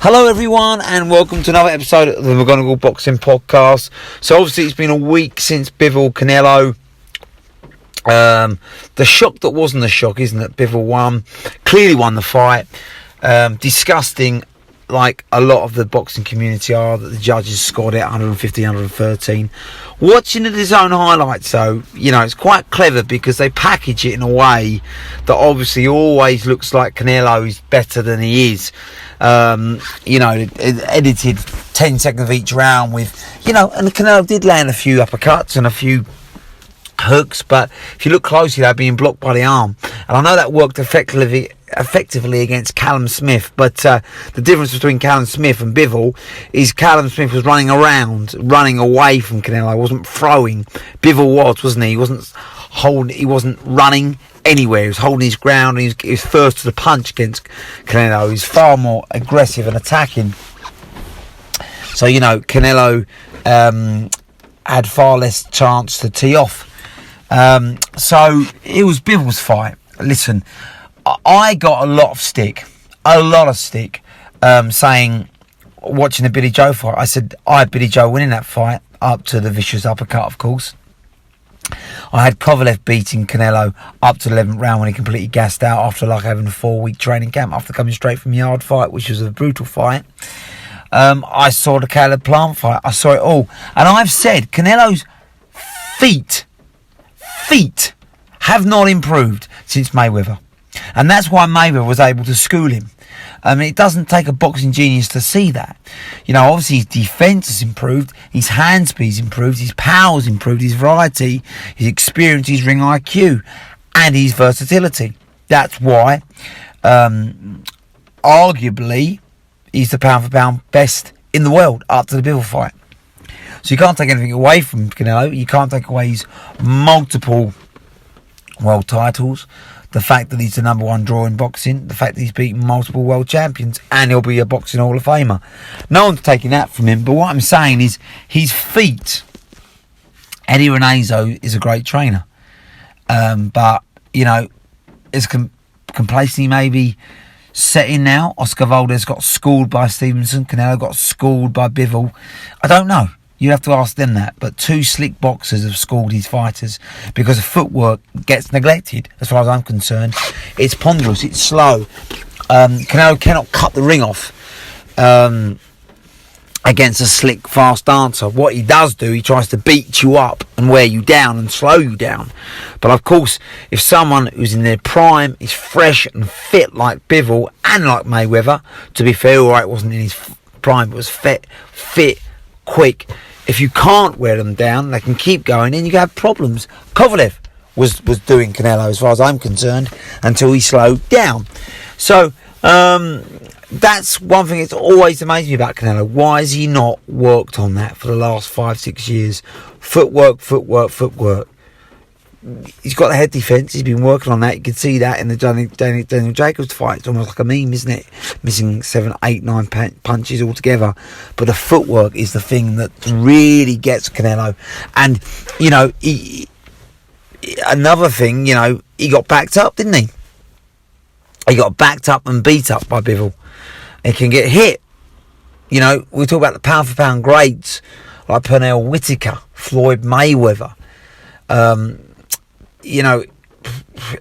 Hello everyone and welcome to another episode of the McGonagall Boxing Podcast. So obviously it's been a week since Bivol Canelo. The shock that wasn't a shock, isn't it? Bivol won, clearly won the fight. Disgusting, like a lot of the boxing community are, that the judges scored it 150, 113. Watching the DAZN highlights though, it's quite clever because they package it in a way that obviously always looks like Canelo is better than he is. Edited 10 seconds of each round with, and Canelo did land a few uppercuts and a few hooks, but if you look closely, they're being blocked by the arm. And I know that worked effectively against Callum Smith, but the difference between Callum Smith and Bivol is Callum Smith was running away from Canelo, wasn't throwing. Bivol wasn't he? He wasn't running anywhere. He was holding his ground, and he was first to the punch against Canelo. He's far more aggressive and attacking. So, Canelo had far less chance to tee off. So it was Bivol's fight. Listen, I got a lot of stick, saying, watching the Billy Joe fight, I said I had Billy Joe winning that fight up to the vicious uppercut, of course. I had Kovalev beating Canelo up to the 11th round when he completely gassed out after having a 4-week training camp after coming straight from Yard fight, which was a brutal fight. I saw the Caleb Plant fight. I saw it all. And I've said Canelo's feet have not improved since Mayweather. And that's why Mayweather was able to school him. It doesn't take a boxing genius to see that. Obviously his defence has improved, his hand speed's improved, his power's improved, his variety, his experience, his ring IQ, and his versatility. That's why, arguably, he's the pound for pound best in the world up to the Bivol fight. So you can't take anything away from Canelo. You can't take away his multiple world titles. The fact that he's the number one draw in boxing, the fact that he's beaten multiple world champions, and he'll be a boxing Hall of Famer. No one's taking that from him, but what I'm saying is his feet. Eddie Renazo is a great trainer, but is complacency maybe set in now? Oscar Valdez got schooled by Stevenson, Canelo got schooled by Bivol. I don't know. You have to ask them that. But two slick boxers have schooled his fighters because the footwork gets neglected, as far as I'm concerned. It's ponderous, it's slow. Canelo cannot cut the ring off against a slick, fast dancer. What he does do, he tries to beat you up and wear you down and slow you down. But of course, if someone who's in their prime is fresh and fit like Bivol and like Mayweather, to be fair, alright, wasn't in his prime, but was fit, quick. If you can't wear them down, they can keep going and you have problems. Kovalev was doing Canelo, as far as I'm concerned, until he slowed down. So that's one thing that's always amazed me about Canelo. Why has he not worked on that for the last 5-6 years? Footwork. He's got the head defence. He's been working on that. You can see that in the Daniel Jacobs fight. It's almost like a meme, isn't it? Missing 7, 8, 9 punches altogether. But the footwork is the thing that really gets Canelo. And, another thing, he got backed up, didn't he? He got backed up and beat up by Bivol. He can get hit. We talk about the pound for pound greats like Pernell Whitaker, Floyd Mayweather.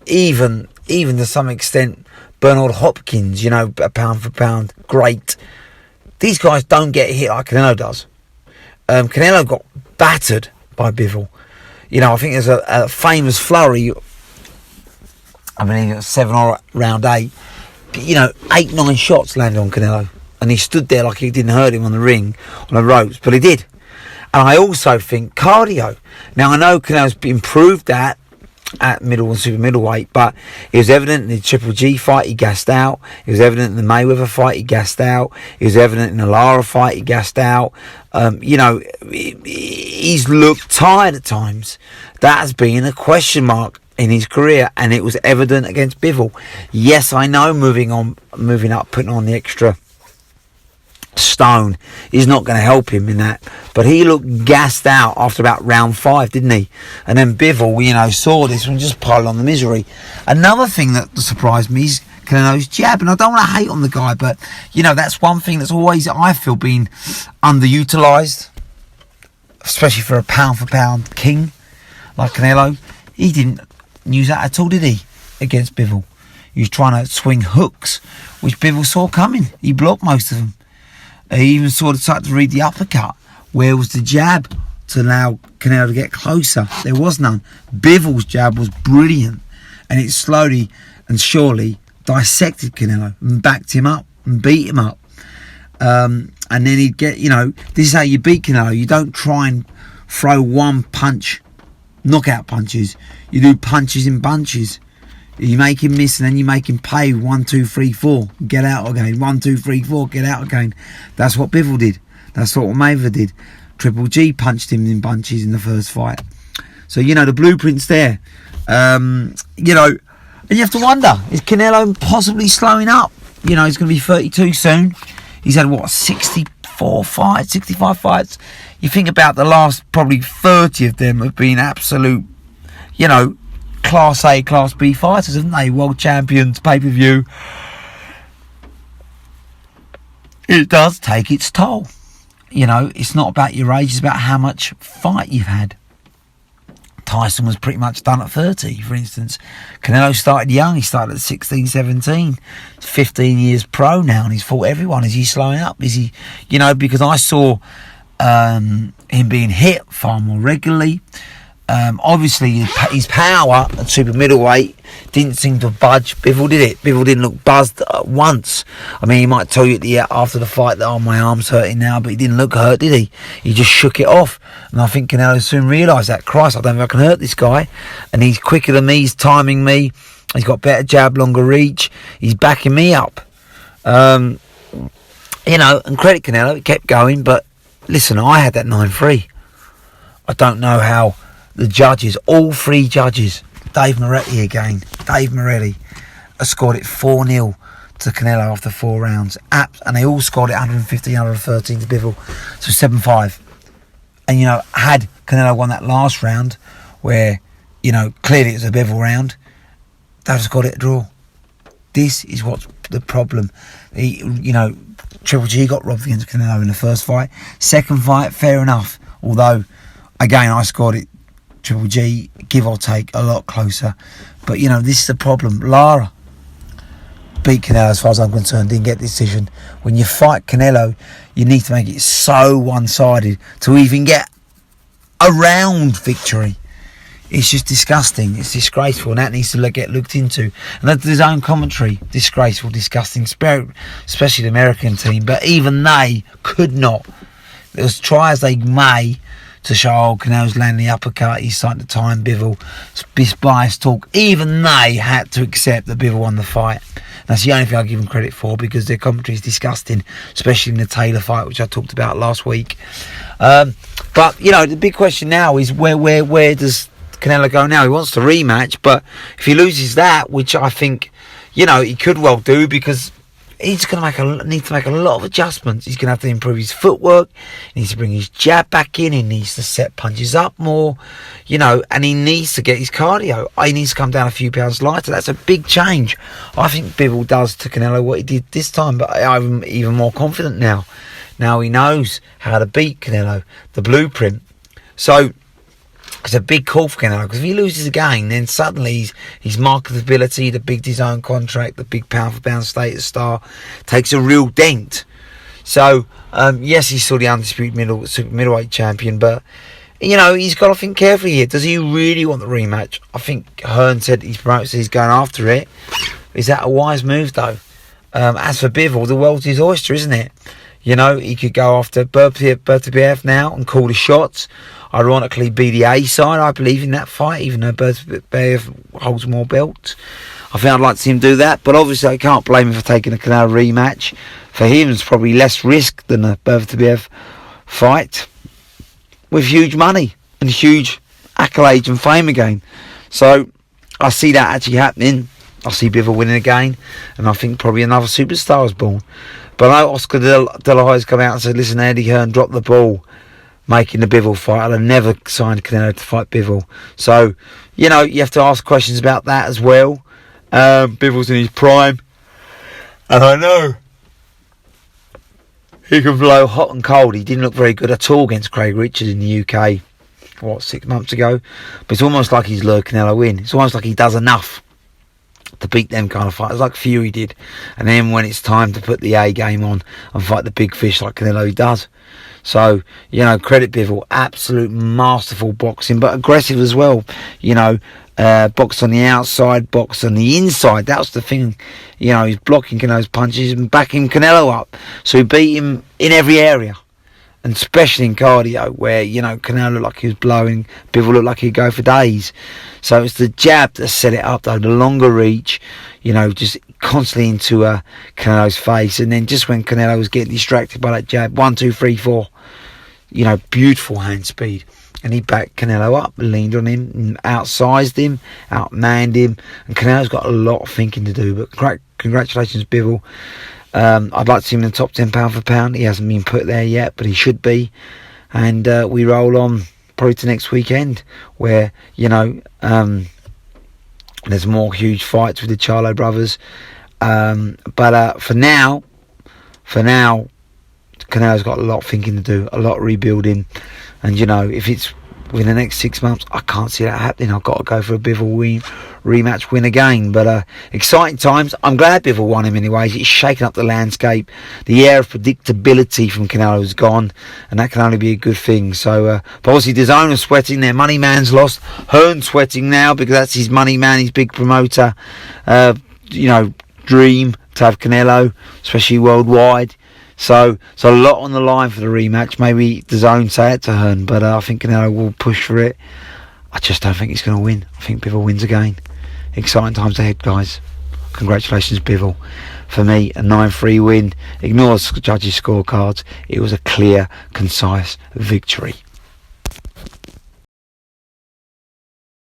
Even to some extent, Bernard Hopkins, a pound for pound great. These guys don't get hit like Canelo does. Canelo got battered by Bivol. I think there's a famous flurry. I mean, it was 7 or round 8. 8, 9 shots landed on Canelo. And he stood there like it didn't hurt him on the ring, on the ropes. But he did. And I also think cardio. Now, I know Canelo's improved that at middle and super middleweight, but it was evident in the Triple G fight he gassed out. It was evident in the Mayweather fight he gassed out. It was evident in the Lara fight he gassed out. He's looked tired at times. That has been a question mark in his career, and it was evident against Bivol. Yes, I know moving up, putting on the extra stone is not going to help him in that, but he looked gassed out after about round 5, didn't he? And then Bivol, saw this and just piled on the misery. Another thing that surprised me is Canelo's jab. And I don't want to hate on the guy, but, you know, that's one thing that's always, I feel, been underutilised, especially for a pound-for-pound king like Canelo. He didn't use that at all, did he, against Bivol? He was trying to swing hooks, which Bivol saw coming. He blocked most of them. He even sort of started to read the uppercut. Where was the jab to allow Canelo to get closer? There was none. Bivol's jab was brilliant, and it slowly and surely dissected Canelo and backed him up and beat him up. And then he'd get, you know, this is how you beat Canelo. You don't try and throw one punch, knockout punches. You do punches in bunches. You make him miss and then you make him pay. 1, 2, 3, 4. Get out again. 1, 2, 3, 4. Get out again. That's what Bivol did. That's what Mayweather did. Triple G punched him in bunches in the first fight. So, you know, the blueprint's there. You know, and you have to wonder, is Canelo possibly slowing up? You know, he's going to be 32 soon. He's had, what, 64 fights, 65 fights? You think about the last probably 30 of them have been absolute, you know, Class A, Class B fighters, haven't they? World champions, pay-per-view. It does take its toll. You know, it's not about your age, it's about how much fight you've had. Tyson was pretty much done at 30, for instance. Canelo started young. He started at 16, 17. He's 15 years pro now, and he's fought everyone. Is he slowing up? Is he, you know, because I saw him being hit far more regularly. Obviously, his power at super middleweight didn't seem to budge. Bivol did it. Bivol didn't look buzzed once. I mean, he might tell you after the fight that, oh, my arm's hurting now, but he didn't look hurt, did he? He just shook it off. And I think Canelo soon realised that, Christ, I don't think I can hurt this guy. And he's quicker than me, he's timing me, he's got better jab, longer reach, he's backing me up. You know, and credit Canelo, it kept going, but listen, I had that 9-3. I don't know how the judges, all three judges, Dave Moretti again, Dave Moretti, has scored it 4-0 to Canelo after 4 rounds. And they all scored it 115, 113 to Bivol. So 7-5. And, you know, had Canelo won that last round, where, you know, clearly it was a Bivol round, they've scored it a draw. This is what's the problem. You know, Triple G got robbed against Canelo in the first fight. Second fight, fair enough. Although, again, I scored it Triple G, give or take, a lot closer. But, you know, this is the problem. Lara beat Canelo as far as I'm concerned, didn't get the decision. When you fight Canelo, you need to make it so one-sided to even get a round victory. It's just disgusting. It's disgraceful, and that needs to get looked into. And that's his own commentary. Disgraceful, disgusting, especially the American team. But even they could not, as try as they may, to show, oh, Canelo's landing the uppercut, he's starting to time Bivol, this biased talk. Even they had to accept that Bivol won the fight. That's the only thing I give them credit for, because their commentary is disgusting, especially in the Taylor fight, which I talked about last week. But, you know, the big question now is where does Canelo go now? He wants to rematch, but if he loses that, which I think, you know, he could well do, because he's going to need to make a lot of adjustments. He's going to have to improve his footwork. He needs to bring his jab back in. He needs to set punches up more, you know, and he needs to get his cardio. He needs to come down a few pounds lighter. That's a big change. I think Bivol does to Canelo what he did this time, but I'm even more confident now. Now he knows how to beat Canelo, the blueprint. So it's a big call for Canelo, because if he loses again, then suddenly his marketability, the big design contract, the big pound-for-pound status star, takes a real dent. So, yes, he's still the undisputed middleweight champion, but, you know, he's got to think carefully here. Does he really want the rematch? I think Hearn said he's going after it. Is that a wise move, though? As for Bivol, the world's his oyster, isn't it? You know, he could go after Bertobiev now and call the shots. Ironically, be the A side, I believe, in that fight, even though Bertobiev holds more belts. I think I'd like to see him do that, but obviously I can't blame him for taking a Canelo rematch. For him, it's probably less risk than a Bertobiev fight, with huge money and huge accolades and fame again. So I see that actually happening. I see Bivol winning again, and I think probably another superstar is born. But I know Oscar De La Hoya's come out and said, listen, Eddie Hearn dropped the ball making the Bivol fight. I'd have never signed Canelo to fight Bivol. So, you know, you have to ask questions about that as well. Bivol's in his prime. And I know he can blow hot and cold. He didn't look very good at all against Craig Richards in the UK, 6 months ago? But it's almost like he's lured Canelo in. It's almost like he does enough to beat them kind of fighters, like Fury did. And then when it's time to put the A game on and fight the big fish like Canelo, he does. So, credit Bivol. Absolute masterful boxing, but aggressive as well. Box on the outside, box on the inside. That was the thing. He's blocking Canelo's punches and backing Canelo up. So he beat him in every area. And especially in cardio, where, Canelo looked like he was blowing, Bivol looked like he'd go for days. So it's the jab that set it up, though, the longer reach, just constantly into Canelo's face. And then just when Canelo was getting distracted by that jab, 1, 2, 3, 4, beautiful hand speed. And he backed Canelo up, leaned on him, outsized him, outmanned him. And Canelo's got a lot of thinking to do. But congratulations, Bivol. I'd like to see him in the top 10 pound for pound. He hasn't been put there yet, but he should be. And we roll on probably to next weekend, where there's more huge fights with the Charlo brothers. But for now, Canelo's got a lot of thinking to do, a lot of rebuilding. And if it's within the next 6 months, I can't see that happening. I've got to go for a Bivol rematch win again. But exciting times. I'm glad Bivol won him anyways. It's shaken up the landscape. The air of predictability from Canelo is gone, and that can only be a good thing. So but obviously DAZN is sweating. Their money man's lost. Hearn's sweating now because that's his money man, his big promoter. Dream to have Canelo, especially worldwide. So a lot on the line for the rematch. Maybe DAZN say it to Hearn, but I think Canelo will push for it. I just don't think he's going to win. I think Bivol wins again. Exciting times ahead, guys. Congratulations, Bivol. For me, a 9-3 win. Ignore the judges' scorecards. It was a clear, concise victory.